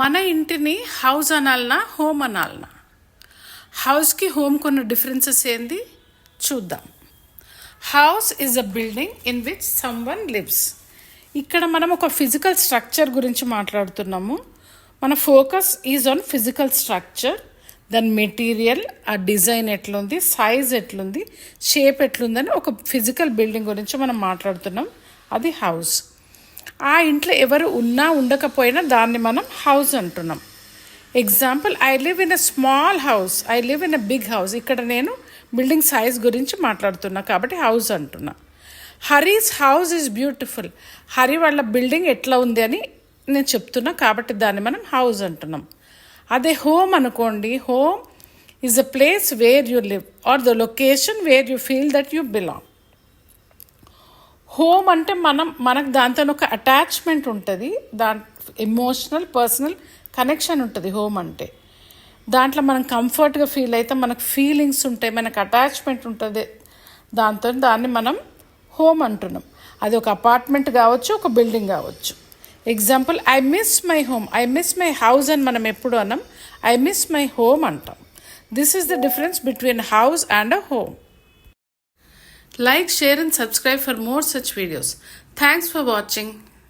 మన ఇంటిని house అనాలనా home అనాలనా? హౌస్కి హోమ్కి ఉన్న డిఫరెన్సెస్ ఏంది చూద్దాం. House is a building in which someone lives. ఇక్కడ మనం ఒక ఫిజికల్ స్ట్రక్చర్ గురించి మాట్లాడుతున్నాము. మన focus is on physical structure, దాని మెటీరియల్, ఆ డిజైన్ ఎట్లుంది, సైజ్ ఎట్లుంది, షేప్ ఎట్లుందని ఒక ఫిజికల్ బిల్డింగ్ గురించి మనం మాట్లాడుతున్నాం. అది హౌస్. ఆ ఇంట్లో ఎవరు ఉన్నా ఉండకపోయినా దాన్ని మనం హౌస్ అంటున్నాం. Example, I live in a small house, I live in a big house. ఇక్కడ నేను బిల్డింగ్ సైజ్ గురించి మాట్లాడుతున్నా కాబట్టి హౌస్ అంటున్నా. Hari's house is beautiful. Hari వాళ్ళ బిల్డింగ్ ఎట్లా ఉంది అని నేను చెప్తున్నా కాబట్టి దాన్ని మనం హౌస్ అంటున్నాం. అదే హోమ్ అనుకోండి, home is a place where you live or the location where you feel that you belong. Home అంటే మనకు దాంతో ఒక అటాచ్మెంట్ ఉంటుంది, ఎమోషనల్ పర్సనల్ కనెక్షన్ ఉంటుంది. హోమ్ అంటే దాంట్లో మనం కంఫర్ట్గా ఫీల్ అయితే, మనకు ఫీలింగ్స్ ఉంటాయి, మనకు అటాచ్మెంట్ ఉంటుంది దాన్ని మనం హోమ్ అంటున్నాం. అది ఒక అపార్ట్మెంట్ కావచ్చు, ఒక బిల్డింగ్ కావచ్చు. Example, I miss my home, I miss my house అని మనం ఎప్పుడు అన్నాం, ఐ మిస్ మై హోమ్ అంటాం. This is the difference between house and a home. Like, share and subscribe for more such videos. Thanks for watching.